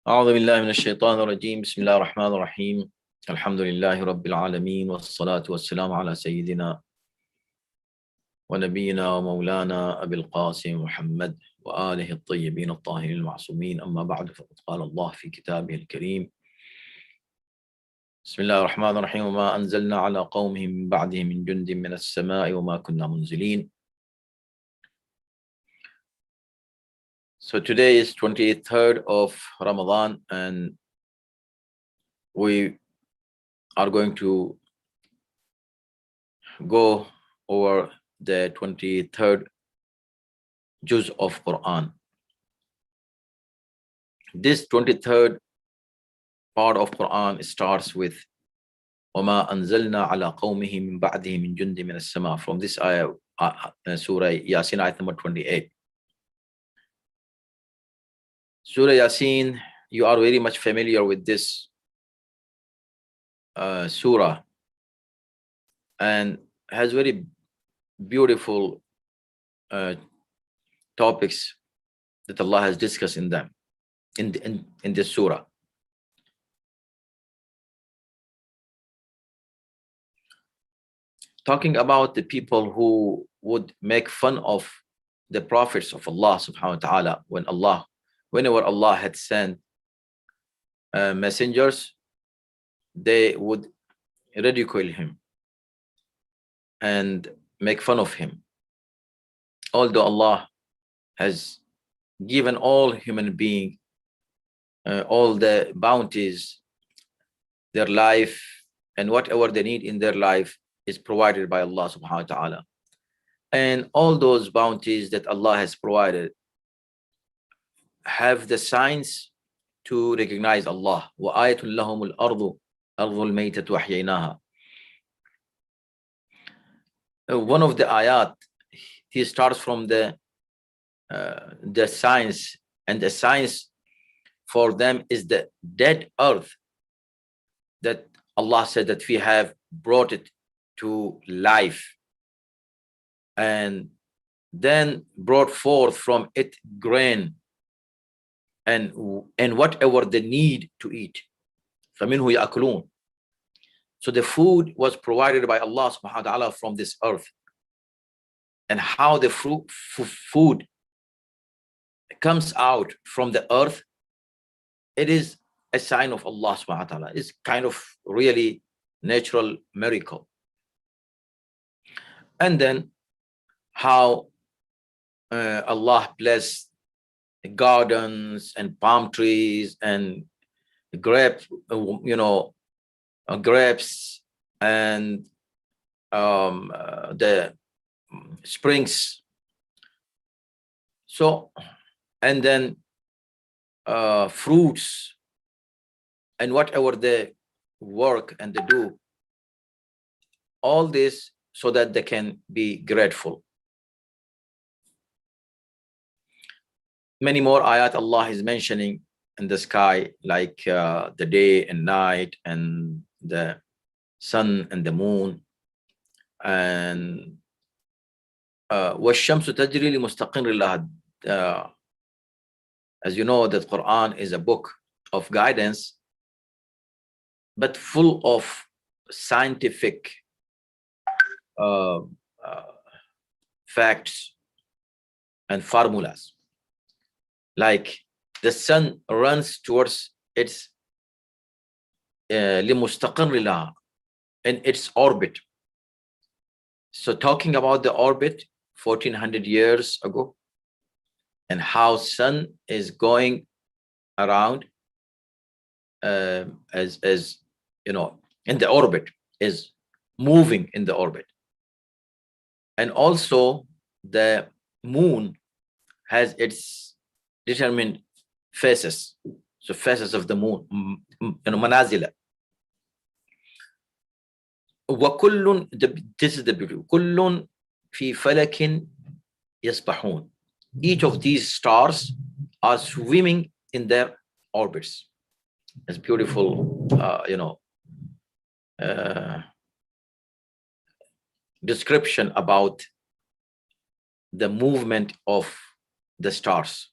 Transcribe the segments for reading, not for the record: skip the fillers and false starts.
أعوذ بالله من الشيطان الرجيم بسم الله الرحمن الرحيم الحمد لله رب العالمين والصلاة والسلام على سيدنا ونبينا ومولانا أبي القاسم محمد وآله الطيبين الطاهرين المعصومين أما بعد فقد قال الله في كتابه الكريم بسم الله الرحمن الرحيم وما أنزلنا على قومه من بعده من جند من السماء وما كنا منزلين. So today is 23rd of Ramadan and we are going to go over the 23rd juz of Quran. This 23rd part of Quran starts with وَمَا أَنزَلْنَا عَلَىٰ قَوْمِهِ مِن بَعْدِهِ مِن جُنْدٍ مِنَ السَّمَاءِ. From this ayah, Surah Yasin, ayat number 28. Surah Yasin, you are very much familiar with this surah and has very beautiful topics that Allah has discussed in them, in this surah. Talking about the people who would make fun of the prophets of Allah subhanahu wa ta'ala whenever Allah had sent messengers, they would ridicule him and make fun of him. Although Allah has given all human beings all the bounties, their life and whatever they need in their life is provided by Allah subhanahu wa ta'ala. And all those bounties that Allah has provided have the signs to recognize Allah. وَآيَةٌ لَهُمُ الْأَرْضُ أَرْضُ الْمَيْتَةُ وَأَحْيَيْنَاهَا. One of the ayat, he starts from the signs, and the signs for them is the dead earth that Allah said that we have brought it to life and then brought forth from it grain and whatever they need to eat. فَمِنْهُ يَأْكُلُونَ. So the food was provided by Allah subhanahu wa ta'ala from this earth. And how the food comes out from the earth, it is a sign of Allah subhanahu wa ta'ala. It's kind of really natural miracle. And then how Allah blessed gardens and palm trees and grapes and the springs. So, and then fruits and whatever they work and they do, all this so that they can be grateful. Many more ayat Allah is mentioning in the sky, like the day and night and the sun and the moon. And وَالشَّمْسُ تَجْرِي لِمُسْتَقِرٍ لَهَا. As you know, that Quran is a book of guidance, but full of scientific facts and formulas. Like the sun runs towards its لِمُسْتَقِرٍ لَهَا, in its orbit. So talking about the orbit 1400 years ago and how sun is going around as you know, in the orbit, is moving in the orbit. And also the moon has its determined phases. So phases of the moon, manazila. وَكُلٌّ, this is the beauty, كُلٌّ فِي فَلَكٍ يَسْبَحُونَ. Each of these stars are swimming in their orbits. It's beautiful, description about the movement of the stars.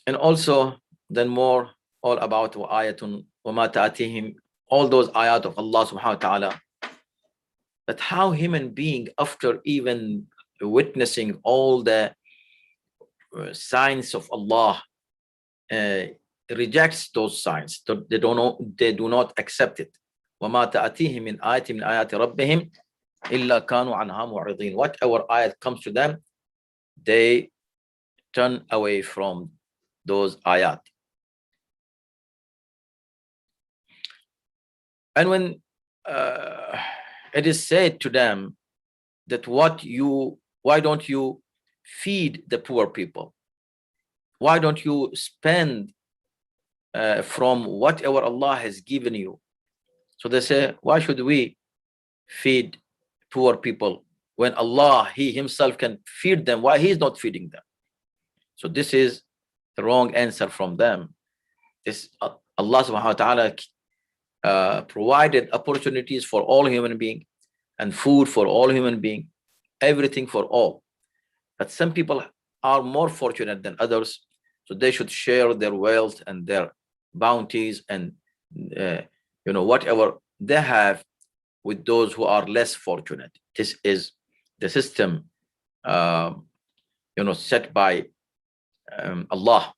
And also then more all about ayatun wa ma ta'atihim, all those ayat of Allah subhanahu wa ta'ala, that how human being, after even witnessing all the signs of Allah, rejects those signs. They do not accept it. وَمَا تَأْتِيهِمْ مِنْ آيَةٍ مِنْ آيَاتِ رَبِّهِمْ إِلَّا كَانُوا عَنْهَا مُعْرِضِينَ. Whatever ayat comes to them, they turn away from those ayat. And when it is said to them that why don't you feed the poor people? Why don't you spend from whatever Allah has given you? So they say, why should we feed poor people when Allah, He Himself can feed them? Why He is not feeding them? So this is the wrong answer from them. This Allah subhanahu wa ta'ala provided opportunities for all human beings and food for all human beings, everything for all. But some people are more fortunate than others, so they should share their wealth and their bounties and whatever they have with those who are less fortunate. This is the system set by Allah,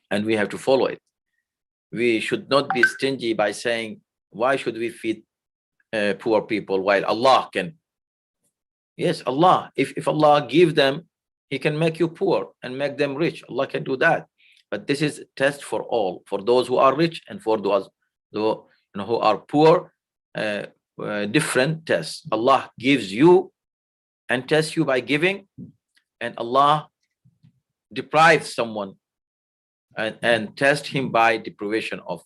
and we have to follow it. We should not be stingy by saying, why should we feed poor people while Allah can? Yes, Allah, if Allah give them, He can make you poor and make them rich. Allah can do that. But this is a test for all, for those who are rich and for those who are poor. Different tests. Allah gives you and tests you by giving, and Allah deprives someone and test him by deprivation of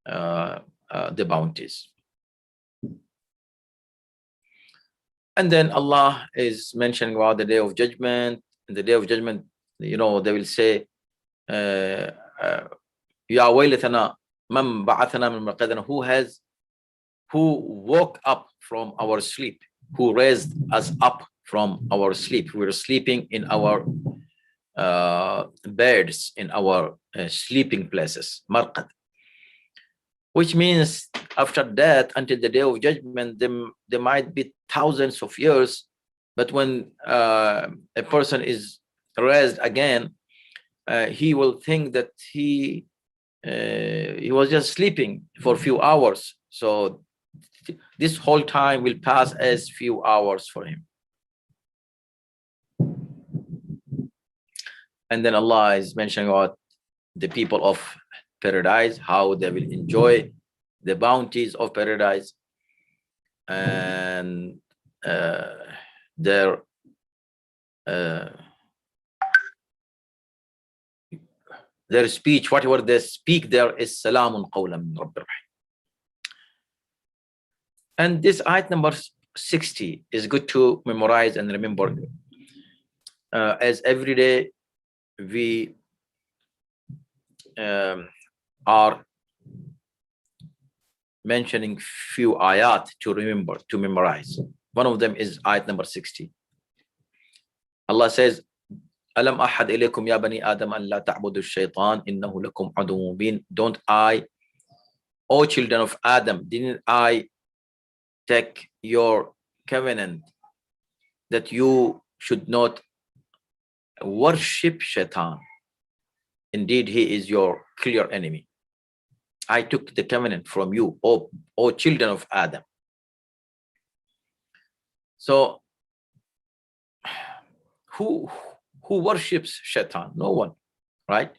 the bounties. And then Allah is mentioning about the day of judgment. In the day of judgment, they will say, Ya waylathana man ba'athana min marqadina, who woke up from our sleep, who raised us up from our sleep. We were sleeping in our beds, in our sleeping places, marqad, which means after that, until the day of judgment, there might be thousands of years. But when a person is raised again, he will think that he was just sleeping for a few hours. So this whole time will pass as few hours for him. And then Allah is mentioning about the people of paradise, how they will enjoy the bounties of paradise, and their speech, whatever they speak there, is salamun qawlan min rabbir rahim. And this ayat number 60 is good to memorize and remember, as every day we are mentioning few ayat to remember, to memorize. One of them is ayat number 60. Allah says, Alam ahad ilaykum ya bani Adam an la ta'budu shaytan innahu lakum aduwwun mubin. Don't I, O children of Adam, didn't I take your covenant that you should not worship shaitan? Indeed, he is your clear enemy. I took the covenant from you, O children of Adam. So who worships shaitan? No one, right?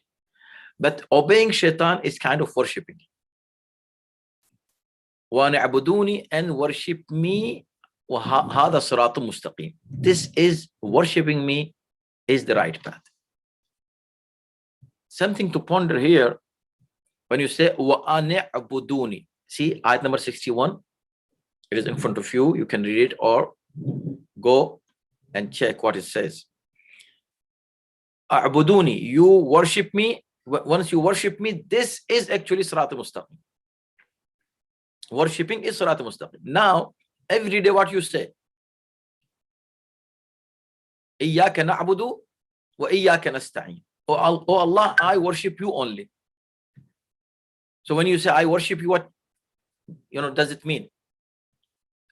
But obeying shaitan is kind of worshiping. وَنَعْبُدُونِ, and worship me. وَهَذَا صِرَاطٌ مُسْتَقِيمٌ. This is worshiping me is the right path. Something to ponder here when you say وَأَنِعْبُدُونِ. See ayat number 61. It is in front of you. You can read it or go and check what it says. A'buduni, you worship me. Once you worship me, this is actually Sirat al-Mustaqim. Worshipping is Sirat al-Mustaqim. Now, every day what you say, Iyyaka na'budu wa iyyaka nasta'in. Oh Allah, I worship you only. So when you say I worship you, what does it mean?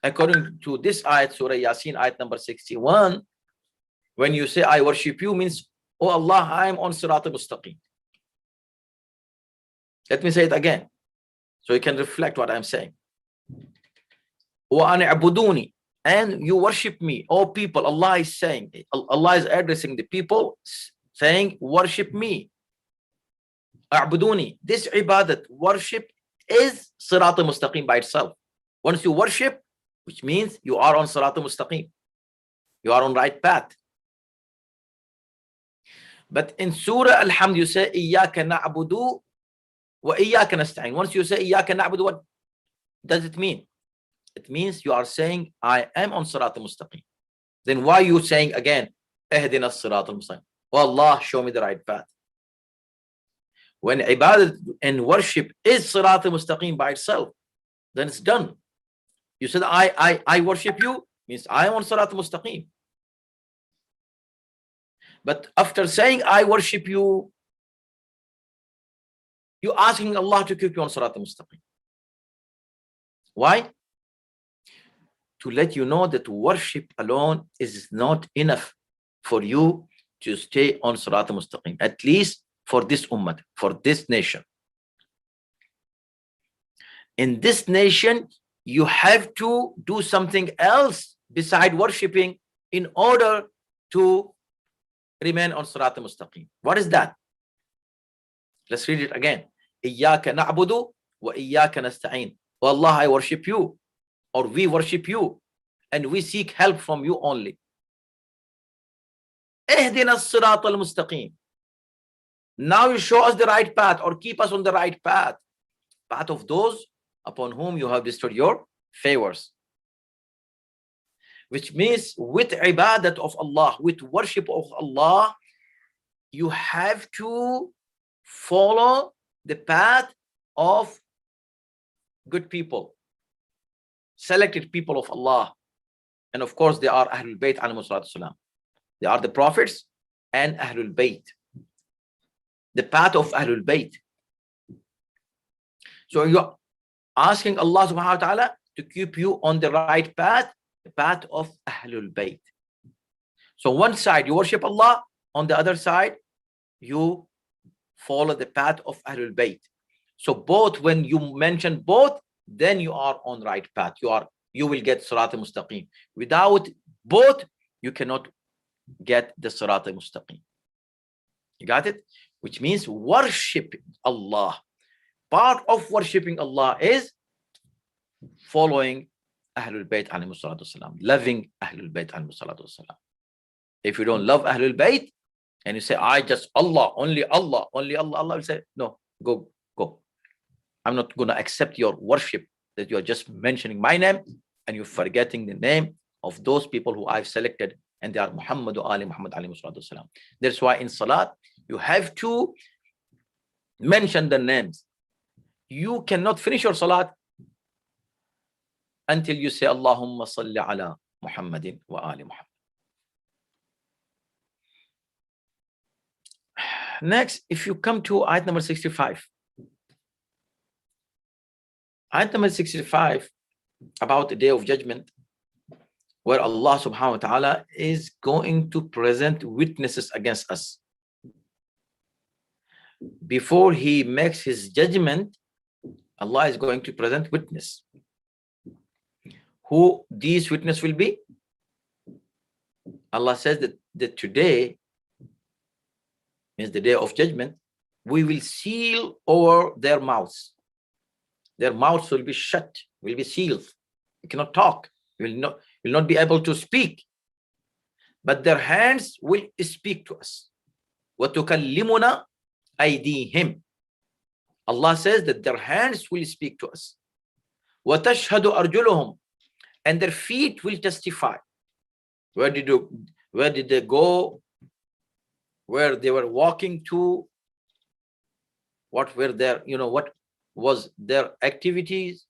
According to this ayat, Surah Yasin, ayat number 61, when you say I worship you, means, oh Allah, I am on Sirat al-Mustaqim. Let me say it again, so you can reflect what I'm saying. وَأَنِ عَبُدُونِ, and you worship me, oh people. Allah is saying, Allah is addressing the people, saying, worship me. A'buduni. This ibadat, worship, is Sirat al-Mustaqim by itself. Once you worship, which means you are on Sirat al-Mustaqim, you are on right path. But in Surah Al-Hamd, you say, Iyyaka na'budu wa iyyaka nasta'in. Once you say, Iyyaka na'budu, what does it mean? It means you are saying, I am on Sirat al-Mustaqim. Then why are you saying again, Ihdina Sirat al-Mustaqim? Oh Allah, show me the right path. When ibadat and worship is Sirat al-Mustaqim by itself, then it's done. You said, I worship you, means I am on Sirat al-Mustaqim. But after saying I worship you, you're asking Allah to keep you on Sirat al-Mustaqim. Why? To let you know that worship alone is not enough for you to stay on Sirat al-Mustaqim, at least for this ummah, for this nation. In this nation, you have to do something else beside worshipping in order to remain on Sirat al-Mustaqim. What is that? Let's read it again. Iyyaka na'budu wa iyyaka nasta'in. Oh Allah, I worship you, or we worship you, and we seek help from you only. Ihdina as-sirat al-mustaqim. Now you show us the right path, or keep us on the right path, path of those upon whom you have bestowed your favors. Which means with ibadat of Allah, with worship of Allah, you have to follow the path of good people, selected people of Allah. And of course, they are Ahlul Bayt alayhi salatu salam. They are the prophets and Ahlul Bayt, the path of Ahlul Bayt. So you're asking Allah subhanahu wa ta'ala to keep you on the right path, the path of Ahlul Bayt. So one side you worship Allah, on the other side you follow the path of Ahlul Bayt. So both, when you mention both, then you are on right path. You will get Sirat al-Mustaqim. Without both, you cannot get the Sirat al-Mustaqim. You got it? Which means worship Allah. Part of worshipping Allah is following Ahlul Bayt alayhi salatu wasalam, loving Ahlul Bayt alayhi salatu wasalam. If you don't love Ahlul Bayt and you say, I just Allah, only Allah, Allah will say, no, go. I'm not going to accept your worship, that you are just mentioning my name and you're forgetting the name of those people who I've selected, and they are Muhammad Ali Muhammad alayhi salatu wasalam. That's why in Salat, you have to mention the names. You cannot finish your Salat until you say Allahumma salli ala Muhammadin wa ali Muhammad. Next, if you come to ayat number 65. Ayat number 65, about the Day of Judgment, where Allah subhanahu wa ta'ala is going to present witnesses against us. Before he makes his judgment, Allah is going to present witness. Who these witnesses will be? Allah says that today is the Day of Judgment. We will seal over their mouths. Their mouths will be shut, will be sealed. You cannot talk. You will not be able to speak. But their hands will speak to us. وَتُكَلِّمُنَا أَيْدِيهِمْ. Allah says that their hands will speak to us. وَتَشْهَدُ أَرْجُلُهُمْ. And their feet will testify. Where did they go? Where they were walking to? What were their, what was their activities?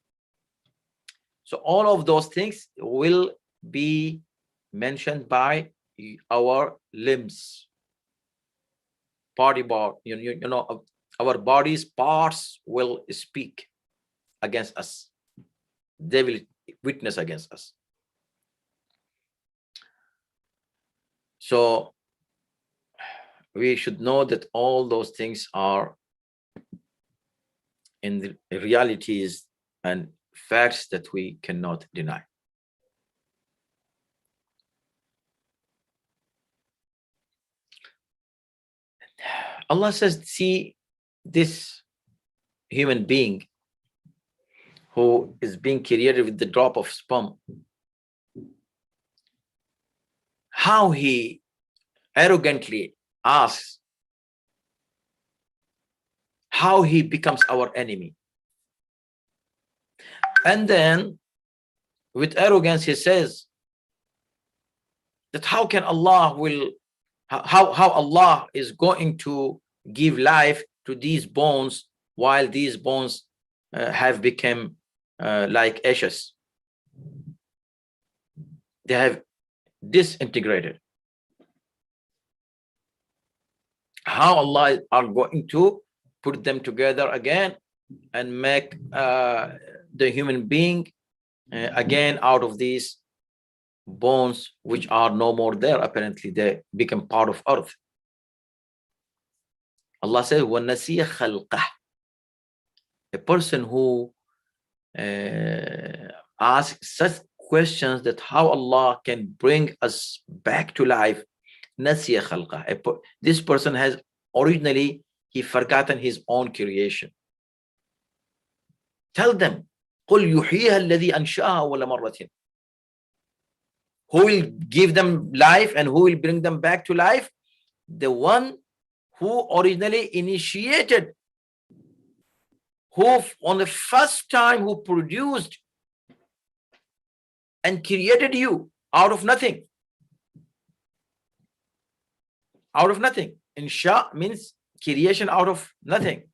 So all of those things will be mentioned by our limbs. our body's parts will speak against us. They will witness against us. So we should know that all those things are in the realities and facts that we cannot deny. Allah says, see this human being who is being created with the drop of sperm, how he arrogantly asks, how he becomes our enemy. And then with arrogance he says that how can Allah will, how Allah is going to give life to these bones while these bones have become like ashes. They have disintegrated. How Allah are going to put them together again and make the human being again out of these bones which are no more there. Apparently they become part of earth. Allah says, وَنَسِيَ خَلْقَهُ. A person who asks such questions that how Allah can bring us back to life, نَسِيَ خَلْقَهُ. This person has originally forgotten his own creation. Tell them, قُلْ يُحْيِيهَا الَّذِي أَنْشَأَهَا أَوَّلَ مَرَّةٍ. Who will give them life and who will bring them back to life? The one who originally initiated, who on the first time who produced and created you out of nothing. Out of nothing. Insha means creation out of nothing.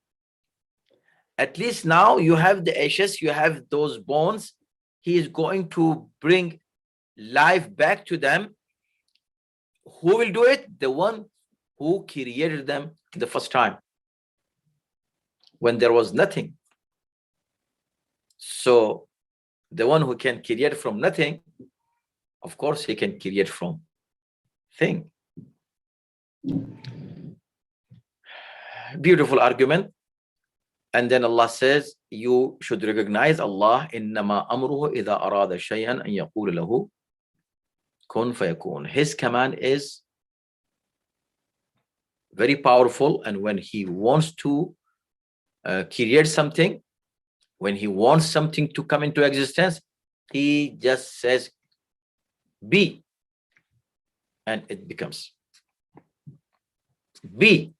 At least now you have the ashes, you have those bones. He is going to bring life back to them. Who will do it? The one who created them the first time when there was nothing. So the one who can create from nothing, of course he can create from thing. Beautiful argument. And then Allah says, you should recognize Allah, إِنَّمَا أَمْرُهُ إِذَا أَرَادَ شَيْئًا أَن يَقُولَ لَهُ كُن فَيَكُونُ. His command is very powerful, and when he wants to create something, when he wants something to come into existence, he just says be, and it becomes. Be,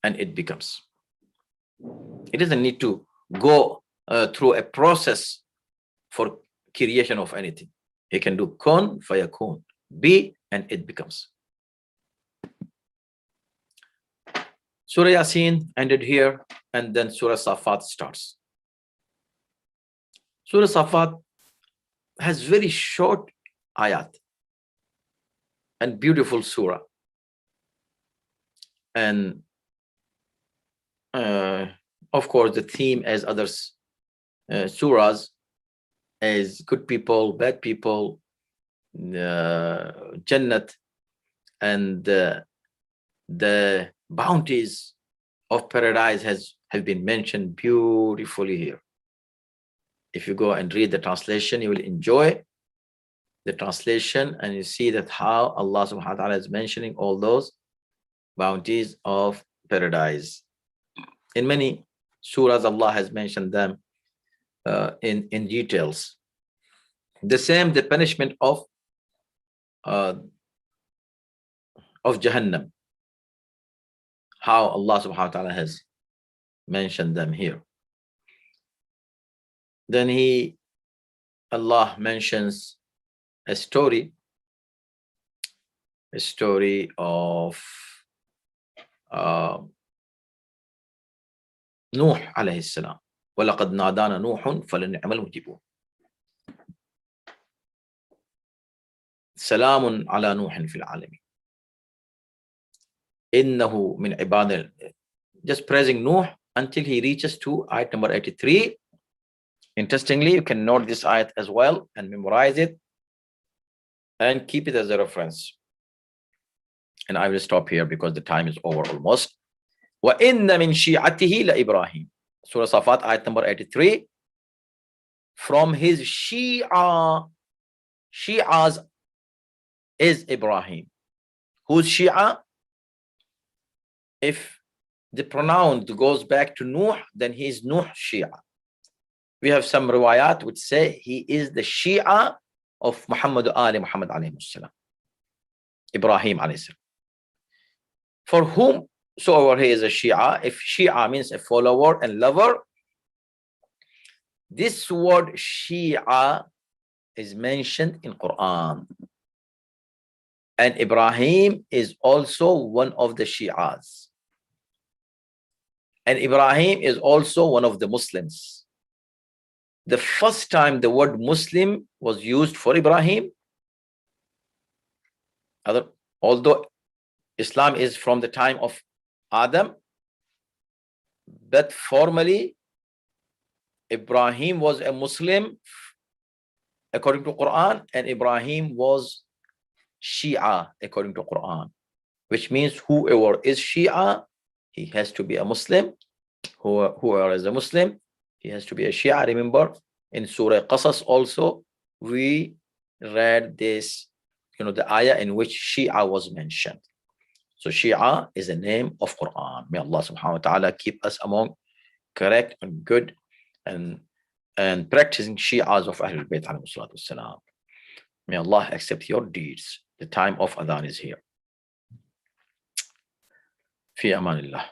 and it becomes. It doesn't need to go through a process for creation of anything. He can do kun fayakun, be, and it becomes. Surah Yasin ended here, and then Surah Saffat starts. Surah Saffat has very short ayat and beautiful surah. And of course, the theme, as others surahs, is good people, bad people, Jannat, and the bounties of paradise have been mentioned beautifully here. If you go and read the translation, you will enjoy the translation, and you see that how Allah subhanahu wa ta'ala is mentioning all those bounties of paradise. In many surahs, Allah has mentioned them in details. The same, the punishment of Jahannam, how Allah subhanahu wa ta'ala has mentioned them here. Then Allah mentions a story of Nuh alayhi salam. وَلَقَدْ نَادَانَ نُوحٌ فَلَنِعْمَ الْمُجِيبُونَ. سَلَامٌ عَلَى نُوحٍ فِي الْعَالَمِينَ. إنه من عبادنا. Just praising Nuh until he reaches to ayat number 83. Interestingly, you can note this ayat as well and memorize it and keep it as a reference. And I will stop here because the time is over almost. وَإِنَّ مِنْ شِيعَتِهِ لَإِبْرَاهِيمَ. Surah Saffat, ayat number 83. From his Shi'as is Ibrahim. Who's Shia? If the pronoun goes back to Nuh, then he is Nuh Shia. We have some riwayat which say he is the Shia of Muhammad Ali Muhammad alayhi salam, Ibrahim alayhi salam. For whomsoever he is a Shia, if Shia means a follower and lover, this word Shia is mentioned in Quran. And Ibrahim is also one of the Shias. And Ibrahim is also one of the Muslims. The first time the word Muslim was used for Ibrahim, although Islam is from the time of Adam, but formally Ibrahim was a Muslim according to Quran, and Ibrahim was Shia according to Quran, which means whoever is Shia, he has to be a Muslim. Whoever is a Muslim, he has to be a Shia. Remember, in Surah Qasas also, we read this, the ayah in which Shia was mentioned. So Shia is a name of Quran. May Allah subhanahu wa ta'ala keep us among correct and good and practicing Shias of Ahlul Bayt alayhi salatu wassalam. May Allah accept your deeds. The time of Adhan is here. Fi amanillah.